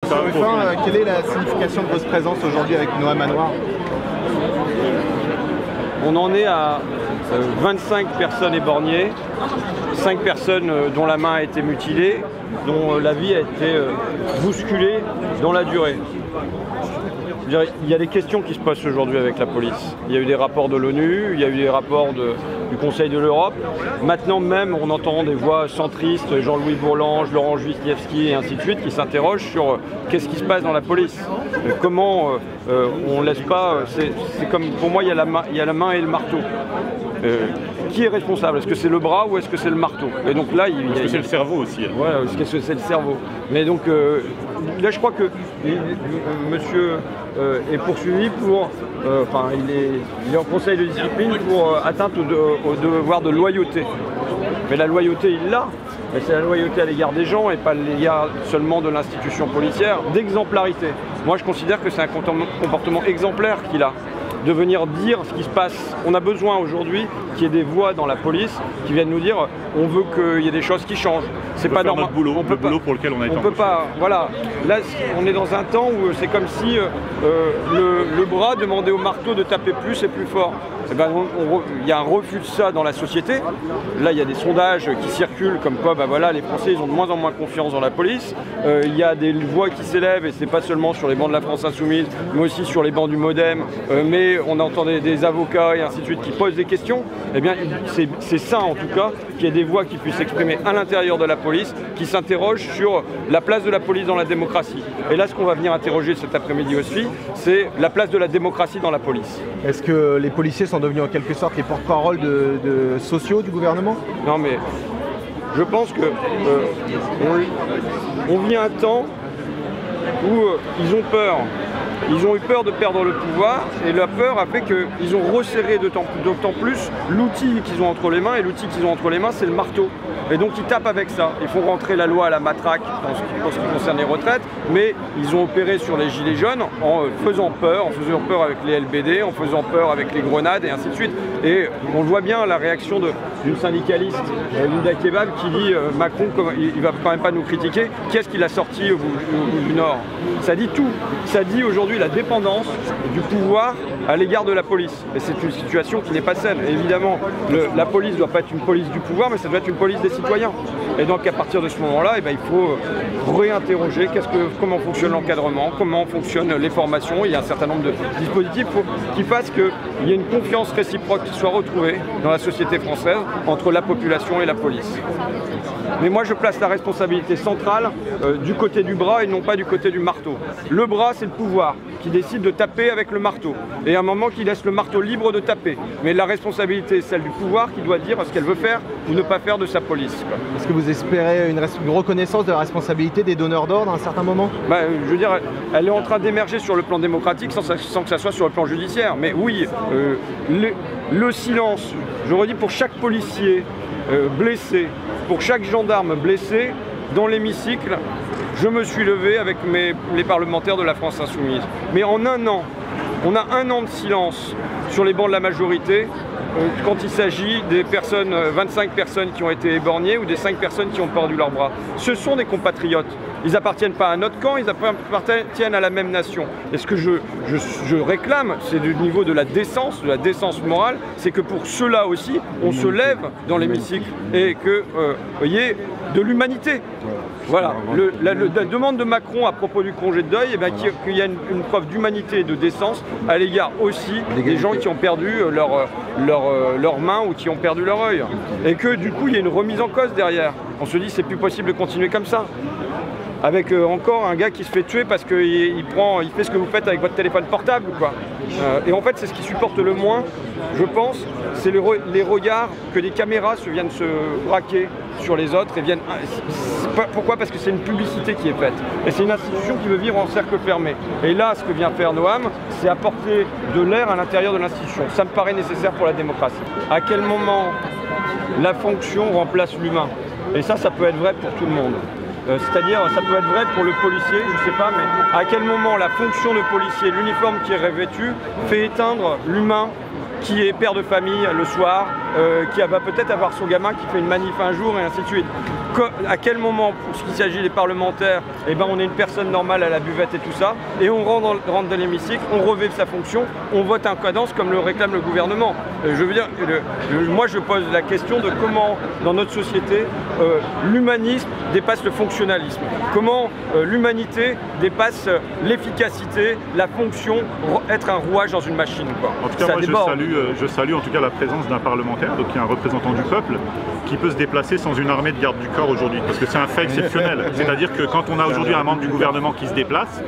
Sur F1, quelle est la signification de votre présence aujourd'hui avec Noam Anwar? On en est à 25 personnes éborgnées, 5 personnes dont la main a été mutilée, dont la vie a été bousculée dans la durée. Il y a des questions qui se posent aujourd'hui avec la police. Il y a eu des rapports de l'ONU, il y a eu des rapports du Conseil de l'Europe. Maintenant même, on entend des voix centristes, Jean-Louis Bourlange, Laurent Justievski et ainsi de suite, qui s'interrogent sur qu'est-ce qui se passe dans la police. Comment on ne laisse pas... C'est comme, pour moi, il y a la main et le marteau. Qui est responsable? Est-ce que c'est le bras ou est-ce que c'est le marteau? Et donc là, est-ce que c'est le cerveau aussi? Voilà, est-ce que c'est le cerveau? Mais donc là, je crois que monsieur est poursuivi pour, il est en conseil de discipline pour atteinte au devoir de loyauté. Mais la loyauté, il l'a. Mais c'est la loyauté à l'égard des gens et pas à l'égard seulement de l'institution policière, d'exemplarité. Moi, je considère que c'est un comportement exemplaire qu'il a, de venir dire ce qui se passe. On a besoin aujourd'hui qu'il y ait des voix dans la police qui viennent nous dire on veut qu'il y ait des choses qui changent. C'est pas normal. On peut pas, le boulot pour lequel on a été embauché. On peut pas. Voilà. Là, on est dans un temps où c'est comme si le bras demandait au marteau de taper plus et plus fort. Eh ben, il y a un refus de ça dans la société. Là, il y a des sondages qui circulent comme quoi voilà, les Français ils ont de moins en moins confiance dans la police. Il y a des voix qui s'élèvent, et c'est pas seulement sur les bancs de la France Insoumise, mais aussi sur les bancs du Modem. Mais on entend des avocats et ainsi de suite qui posent des questions. Eh bien, c'est ça en tout cas, qu'il y ait des voix qui puissent s'exprimer à l'intérieur de la police, qui s'interrogent sur la place de la police dans la démocratie. Et là, ce qu'on va venir interroger cet après-midi aussi, c'est la place de la démocratie dans la police. Est-ce que les policiers sont devenus en quelque sorte les porte-parole de sociaux du gouvernement? Non, mais je pense que on vit un temps où ils ont peur. Ils ont eu peur de perdre le pouvoir et la peur a fait qu'ils ont resserré d'autant plus l'outil qu'ils ont entre les mains, et l'outil qu'ils ont entre les mains, c'est le marteau. Et donc ils tapent avec ça. Ils font rentrer la loi à la matraque en ce qui concerne les retraites, mais ils ont opéré sur les gilets jaunes en faisant peur avec les LBD, en faisant peur avec les grenades et ainsi de suite. Et on voit bien la réaction d'une syndicaliste, Linda Kebab, qui dit Macron, il va quand même pas nous critiquer. Qu'est-ce qu'il a sorti au bout du Nord? Ça dit tout. Ça dit aujourd'hui la dépendance du pouvoir à l'égard de la police. Et c'est une situation qui n'est pas saine. Et évidemment, la police ne doit pas être une police du pouvoir, mais ça doit être une police des citoyens. Et donc à partir de ce moment-là, il faut réinterroger comment fonctionne l'encadrement, comment fonctionnent les formations. Il y a un certain nombre de dispositifs qui fassent qu'il y ait une confiance réciproque qui soit retrouvée dans la société française entre la population et la police. Mais moi je place la responsabilité centrale du côté du bras et non pas du côté du marteau. Le bras, c'est le pouvoir qui décide de taper avec le marteau. Et à un moment qui laisse le marteau libre de taper. Mais la responsabilité est celle du pouvoir qui doit dire ce qu'elle veut faire ou ne pas faire de sa police. Est-ce que vous espérez une reconnaissance de la responsabilité des donneurs d'ordre à un certain moment? Je veux dire, elle est en train d'émerger sur le plan démocratique sans que ça soit sur le plan judiciaire. Mais oui, le silence, je redis, pour chaque policier blessé, pour chaque gendarme blessé, dans l'hémicycle, je me suis levé avec les parlementaires de la France Insoumise. Mais en un an, on a un an de silence sur les bancs de la majorité quand il s'agit des 25 personnes qui ont été éborgnées ou des 5 personnes qui ont perdu leurs bras. Ce sont des compatriotes. Ils n'appartiennent pas à notre camp, ils appartiennent à la même nation. Et ce que je réclame, c'est du niveau de la décence morale, c'est que pour ceux-là aussi, on se lève dans l'hémicycle et qu'il y ait de l'humanité. Voilà, la demande de Macron à propos du congé de deuil, qu'il y a une preuve d'humanité et de décence à l'égard aussi des gens qui ont perdu leur main ou qui ont perdu leur œil. Et que du coup, il y a une remise en cause derrière. On se dit, c'est plus possible de continuer comme ça. Avec encore un gars qui se fait tuer parce qu'il fait ce que vous faites avec votre téléphone portable, quoi. Et en fait, c'est ce qui supporte le moins, je pense, c'est les regards que des caméras viennent se braquer sur les autres et viennent... Pourquoi? Parce que c'est une publicité qui est faite. Et c'est une institution qui veut vivre en cercle fermé. Et là, ce que vient faire Noam, c'est apporter de l'air à l'intérieur de l'institution. Ça me paraît nécessaire pour la démocratie. À quel moment la fonction remplace l'humain? Et ça peut être vrai pour tout le monde. C'est-à-dire, ça peut être vrai pour le policier, je ne sais pas, mais à quel moment la fonction de policier, l'uniforme qui est revêtu, fait éteindre l'humain qui est père de famille le soir, qui va peut-être avoir son gamin qui fait une manif un jour et ainsi de suite. à quel moment, pour ce qui s'agit des parlementaires, eh ben, on est une personne normale à la buvette et tout ça, et on rentre dans l'hémicycle, on revêt sa fonction, on vote en cadence comme le réclame le gouvernement. Je veux dire, moi je pose la question de comment, dans notre société, l'humanisme dépasse le fonctionnalisme. Comment l'humanité dépasse l'efficacité, la fonction, être un rouage dans une machine, quoi. En tout cas, moi je salue en tout cas la présence d'un parlementaire, donc qui est un représentant du peuple, qui peut se déplacer sans une armée de garde du corps aujourd'hui, parce que c'est un fait exceptionnel. C'est-à-dire que quand on a aujourd'hui un membre du gouvernement qui se déplace,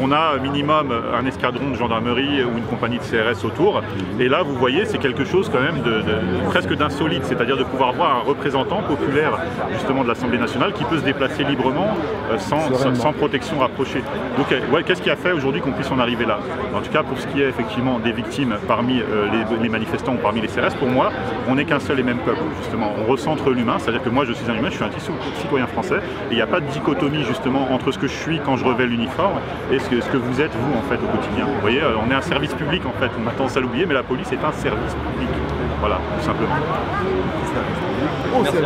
on a minimum un escadron de gendarmerie ou une compagnie de CRS autour. Et là, vous voyez, c'est quelque chose quand même presque d'insolite, c'est-à-dire de pouvoir voir un représentant populaire justement de l'Assemblée nationale qui peut se déplacer librement sans protection rapprochée. Donc, ouais, qu'est-ce qui a fait aujourd'hui qu'on puisse en arriver là? En tout cas, pour ce qui est effectivement des victimes parmi les manifestants ou parmi les CRS, pour moi, on n'est qu'un seul et même peuple, justement. On recentre l'humain, c'est-à-dire que moi, je suis un humain, je suis un citoyen français, et il n'y a pas de dichotomie justement entre ce que je suis quand je revêt l'uniforme et ce que vous êtes, vous, en fait, au quotidien. Vous voyez, on est un service public, en fait, on a tendance à l'oublier, mais la police est un service public. Voilà, tout simplement. Merci.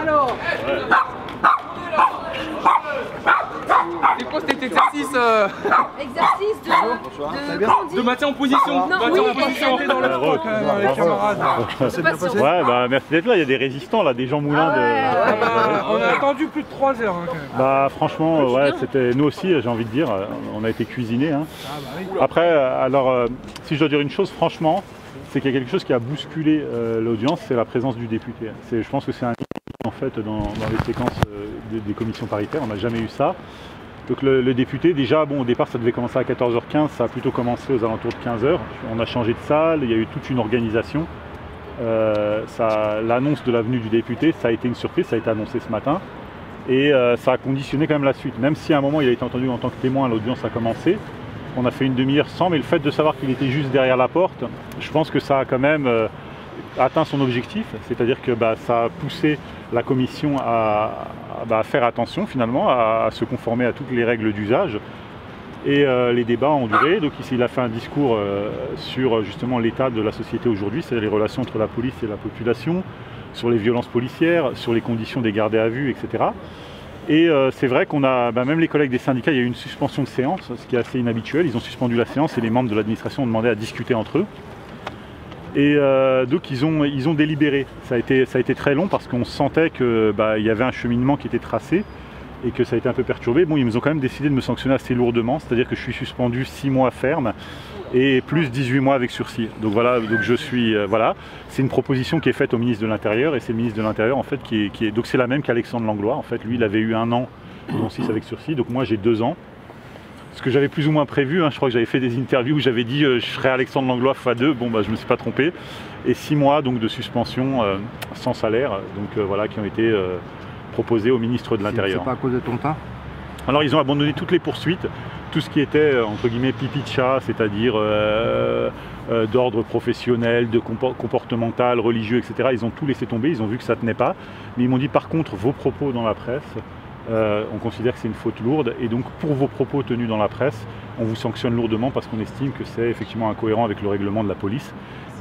Alors, c'est quoi cet exercice de maintien en position. Dans le froid, quand même, les camarades. Ouais, bah merci d'être là, il y a des résistants là, des gens moulins on a attendu plus de 3 heures. Hein, quand même. Bah franchement, ouais, c'était nous aussi, j'ai envie de dire, on a été cuisinés. Hein. Après, alors, si je dois dire une chose, franchement, c'est qu'il y a quelque chose qui a bousculé l'audience, c'est la présence du député. Je pense que c'est un en fait dans les séquences des commissions paritaires, on n'a jamais eu ça. Donc le député, déjà, bon, au départ, ça devait commencer à 14h15, ça a plutôt commencé aux alentours de 15h. On a changé de salle, il y a eu toute une organisation. L'annonce de la venue du député, ça a été une surprise, ça a été annoncé ce matin. Et ça a conditionné quand même la suite. Même si à un moment, il a été entendu en tant que témoin, l'audience a commencé. On a fait une demi-heure sans, mais le fait de savoir qu'il était juste derrière la porte, je pense que ça a quand même atteint son objectif. C'est-à-dire que ça a poussé la commission à faire attention finalement, à se conformer à toutes les règles d'usage. Et les débats ont duré. Donc ici, il a fait un discours sur justement l'état de la société aujourd'hui, c'est-à-dire les relations entre la police et la population, sur les violences policières, sur les conditions des gardés à vue, etc. Et c'est vrai qu'on a, même les collègues des syndicats, il y a eu une suspension de séance, ce qui est assez inhabituel. Ils ont suspendu la séance et les membres de l'administration ont demandé à discuter entre eux. Et donc ils ont délibéré. Ça a été très long parce qu'on sentait qu'il y avait un cheminement qui était tracé et que ça a été un peu perturbé. Bon, ils ont quand même décidé de me sanctionner assez lourdement, c'est-à-dire que je suis suspendu 6 mois ferme et plus 18 mois avec sursis. Donc voilà, donc je suis voilà. C'est une proposition qui est faite au ministre de l'Intérieur et c'est le ministre de l'Intérieur en fait qui est donc c'est la même qu'Alexandre Langlois. En fait, lui, il avait eu 1 an, dont 6 avec sursis. Donc moi, j'ai 2 ans. Ce que j'avais plus ou moins prévu, hein, je crois que j'avais fait des interviews où j'avais dit je serais Alexandre Langlois x2, bon je me suis pas trompé. Et 6 mois donc de suspension sans salaire, donc voilà, qui ont été proposés au ministre de l'Intérieur. C'est pas à cause de ton teint? Alors ils ont abandonné toutes les poursuites, tout ce qui était entre guillemets pipi de chat, c'est-à-dire d'ordre professionnel, de comportemental, religieux, etc. Ils ont tout laissé tomber, ils ont vu que ça tenait pas. Mais ils m'ont dit par contre vos propos dans la presse, on considère que c'est une faute lourde et donc pour vos propos tenus dans la presse, on vous sanctionne lourdement parce qu'on estime que c'est effectivement incohérent avec le règlement de la police.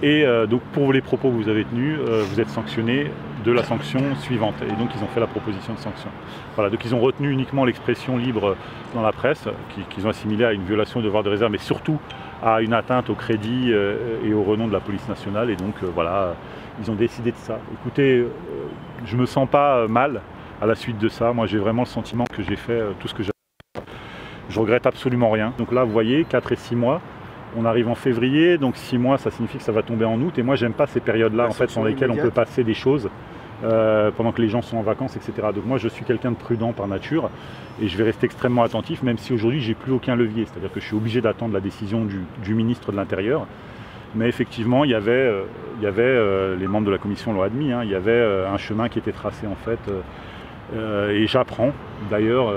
Et donc pour les propos que vous avez tenus, vous êtes sanctionné de la sanction suivante. Et donc ils ont fait la proposition de sanction. Voilà, donc ils ont retenu uniquement l'expression libre dans la presse, qu'ils ont assimilé à une violation de devoir de réserve, mais surtout à une atteinte au crédit et au renom de la police nationale. Et donc voilà, ils ont décidé de ça. Écoutez, je me sens pas mal à la suite de ça. Moi j'ai vraiment le sentiment que j'ai fait tout ce que j'avais. Je regrette absolument rien. Donc là vous voyez, 4 et 6 mois. On arrive en février, donc 6 mois, ça signifie que ça va tomber en août. Et moi, j'aime pas ces périodes-là, en fait, dans lesquelles on peut passer des choses pendant que les gens sont en vacances, etc. Donc moi, je suis quelqu'un de prudent par nature et je vais rester extrêmement attentif, même si aujourd'hui, j'ai plus aucun levier. C'est-à-dire que je suis obligé d'attendre la décision du ministre de l'Intérieur. Mais effectivement, il y avait les membres de la commission l'ont admis, hein, il y avait un chemin qui était tracé en fait. Et j'apprends d'ailleurs,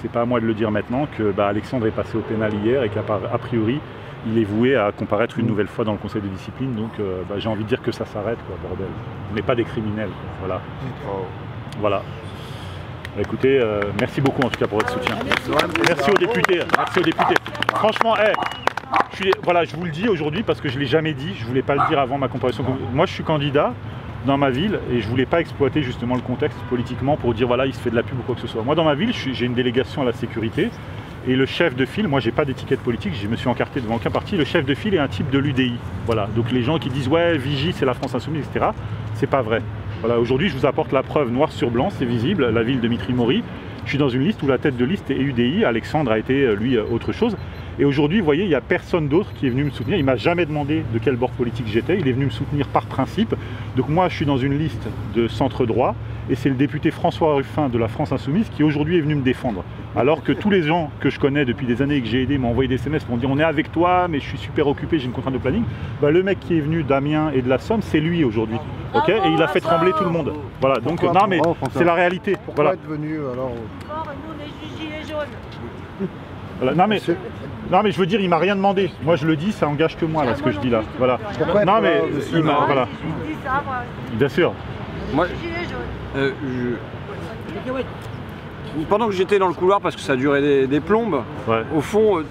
c'est pas à moi de le dire maintenant, que Alexandre est passé au pénal hier et qu'a priori il est voué à comparaître une nouvelle fois dans le conseil de discipline. Donc j'ai envie de dire que ça s'arrête, quoi, bordel. On n'est pas des criminels, voilà. Voilà. Écoutez, merci beaucoup en tout cas pour votre soutien. Merci aux députés. Merci aux députés. Franchement, voilà, je vous le dis aujourd'hui parce que je ne l'ai jamais dit, je ne voulais pas le dire avant ma comparution. Moi je suis candidat dans ma ville et je ne voulais pas exploiter justement le contexte politiquement pour dire voilà il se fait de la pub ou quoi que ce soit. Moi dans ma ville j'ai une délégation à la sécurité et le chef de file, moi j'ai pas d'étiquette politique, je me suis encarté devant aucun parti, le chef de file est un type de l'UDI. Voilà, donc les gens qui disent ouais Vigie c'est la France Insoumise etc. C'est pas vrai. Voilà, aujourd'hui je vous apporte la preuve noir sur blanc, c'est visible, la ville de Mitry-Mory. Je suis dans une liste où la tête de liste est UDI, Alexandre a été lui autre chose. Et aujourd'hui, vous voyez, il n'y a personne d'autre qui est venu me soutenir. Il ne m'a jamais demandé de quel bord politique j'étais. Il est venu me soutenir par principe. Donc moi, je suis dans une liste de centre droit. Et c'est le député François Ruffin de la France Insoumise qui aujourd'hui est venu me défendre. Alors que tous les gens que je connais depuis des années et que j'ai aidé m'ont envoyé des SMS pour me dire on est avec toi, mais je suis super occupé, j'ai une contrainte de planning. Le mec qui est venu d'Amiens et de la Somme, c'est lui aujourd'hui. Ok, et il a fait trembler tout le monde. Voilà, donc non mais c'est la réalité. Pourquoi être venu alors? Nous on est gilets jaunes. Voilà, non mais je veux dire, il m'a rien demandé. Moi je le dis, ça engage que moi là, ce que je dis là. Voilà. Pourquoi non mais il m'a, voilà. Bien sûr. Moi, pendant que j'étais dans le couloir, parce que ça durait des plombes, ouais. Au fond,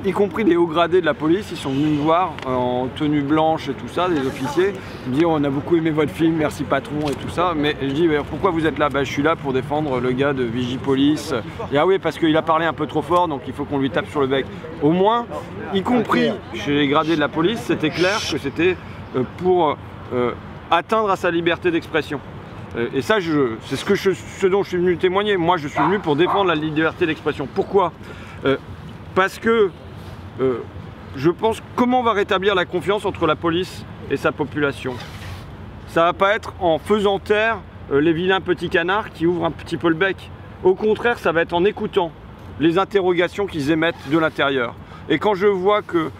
y compris les hauts gradés de la police, ils sont venus me voir en tenue blanche et tout ça, des officiers. Ils me disent on a beaucoup aimé votre film, merci patron et tout ça. Mais je dis pourquoi vous êtes là? Je suis là pour défendre le gars de Vigipolice. Et ah oui, parce qu'il a parlé un peu trop fort, donc il faut qu'on lui tape sur le bec. Au moins, y compris chez les gradés de la police, c'était clair que c'était pour atteindre à sa liberté d'expression. Et ça, c'est ce dont je suis venu témoigner. Moi, je suis venu pour défendre la liberté d'expression. Pourquoi? Parce que je pense comment on va rétablir la confiance entre la police et sa population. Ça va pas être en faisant taire les vilains petits canards qui ouvrent un petit peu le bec. Au contraire, ça va être en écoutant les interrogations qu'ils émettent de l'intérieur. Et quand je vois que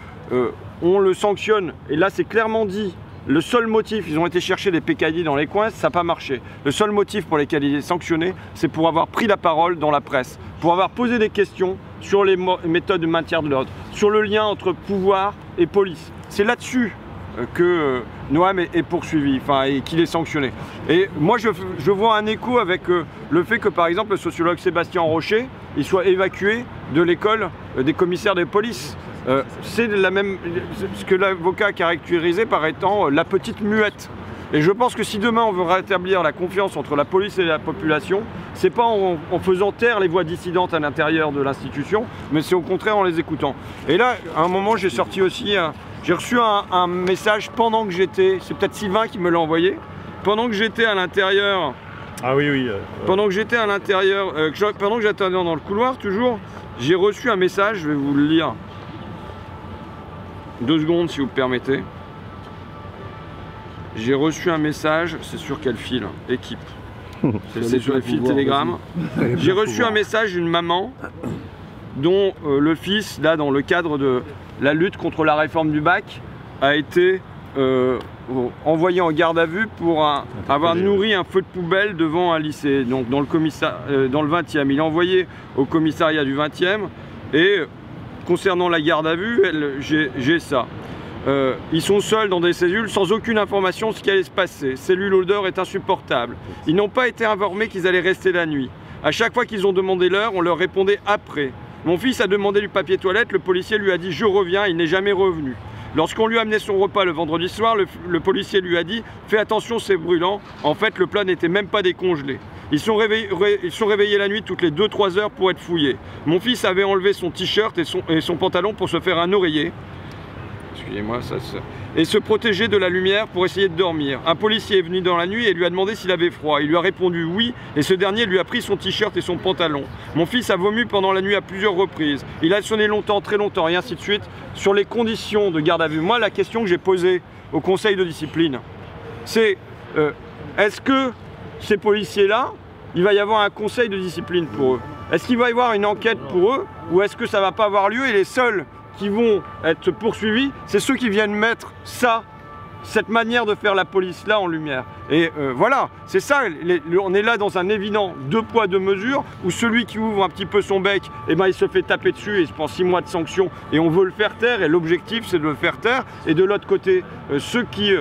on le sanctionne, et là c'est clairement dit, le seul motif, ils ont été chercher des PKI dans les coins, ça n'a pas marché. Le seul motif pour lequel il est sanctionné, c'est pour avoir pris la parole dans la presse, pour avoir posé des questions sur les méthodes de maintien de l'ordre, sur le lien entre pouvoir et police. C'est là-dessus que Noam est poursuivi, et qu'il est sanctionné. Et moi, je vois un écho avec le fait que, par exemple, le sociologue Sébastien Rocher, il soit évacué de l'école des commissaires de police. C'est ce que l'avocat a caractérisé par étant la petite muette. Et je pense que si demain on veut rétablir la confiance entre la police et la population, c'est pas en faisant taire les voix dissidentes à l'intérieur de l'institution, mais c'est au contraire en les écoutant. Et là, à un moment, j'ai sorti aussi, j'ai reçu un message pendant que j'étais, c'est peut-être Sylvain qui me l'a envoyé, pendant que j'étais à l'intérieur. Ah oui, oui. Pendant que j'étais à l'intérieur, pendant que j'attendais dans le couloir, toujours, j'ai reçu un message, je vais vous le lire. 2 secondes si vous me permettez. J'ai reçu un message, c'est sur quel fil? Équipe. C'est sur le fil Telegram. J'ai reçu un message d'une maman dont le fils, là dans le cadre de la lutte contre la réforme du bac, a été envoyé en garde à vue pour avoir nourri un feu de poubelle devant un lycée, donc dans le 20e. Il est envoyé au commissariat du 20e et concernant la garde à vue, j'ai ça. Ils sont seuls dans des cellules sans aucune information de ce qui allait se passer. Cellule odeur est insupportable. Ils n'ont pas été informés qu'ils allaient rester la nuit. À chaque fois qu'ils ont demandé l'heure, on leur répondait après. Mon fils a demandé du papier toilette, le policier lui a dit « je reviens », il n'est jamais revenu. Lorsqu'on lui a amené son repas le vendredi soir, le policier lui a dit « fais attention, c'est brûlant ». En fait, le plat n'était même pas décongelé. Ils sont réveillés la nuit toutes les 2-3 heures pour être fouillés. Mon fils avait enlevé son t-shirt et son pantalon pour se faire un oreiller. Excusez-moi, et se protéger de la lumière pour essayer de dormir. Un policier est venu dans la nuit et lui a demandé s'il avait froid. Il lui a répondu oui et ce dernier lui a pris son t-shirt et son pantalon. Mon fils a vomi pendant la nuit à plusieurs reprises. Il a sonné longtemps, très longtemps et ainsi de suite. Sur les conditions de garde à vue, moi la question que j'ai posée au conseil de discipline, c'est est-ce que ces policiers-là, il va y avoir un conseil de discipline pour eux? Est-ce qu'il va y avoir une enquête pour eux ou est-ce que ça ne va pas avoir lieu et les seuls qui vont être poursuivis, c'est ceux qui viennent mettre cette manière de faire la police là en lumière. Et voilà, c'est ça, on est là dans un évident 2 poids 2 mesures où celui qui ouvre un petit peu son bec, eh ben, il se fait taper dessus et il se prend 6 mois de sanction et on veut le faire taire et l'objectif c'est de le faire taire. Et de l'autre côté, ceux qui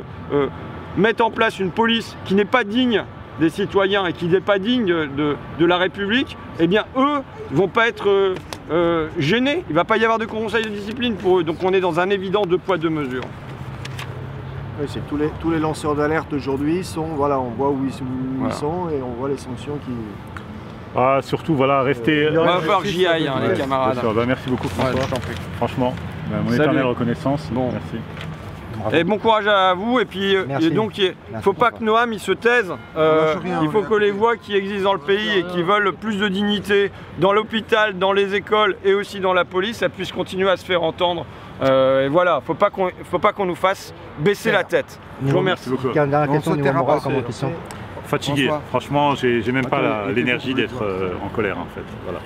mettent en place une police qui n'est pas digne des citoyens et qui n'est pas digne de la République, eh bien eux vont pas être gênés, il ne va pas y avoir de conseil de discipline pour eux. Donc on est dans un évident 2 poids 2 mesures. Oui, c'est tous les lanceurs d'alerte aujourd'hui sont, voilà, on voit où ils sont et on voit les sanctions qui... Ah, surtout, voilà, restez... On va voir j'y aille, les camarades. Bah, merci beaucoup François, franchement, mon éternelle reconnaissance, bon. Merci. Et bon courage à vous, et puis donc il ne faut pas que Noam il se taise, il faut que les voix qui existent dans le pays et qui veulent plus de dignité dans l'hôpital, dans les écoles et aussi dans la police, elles puissent continuer à se faire entendre. Et voilà, faut pas qu'on nous fasse baisser la tête. Je vous remercie. Dernière question, niveau moral, comment tu te sens? Fatigué, franchement j'ai même pas l'énergie d'être en colère en fait. Voilà.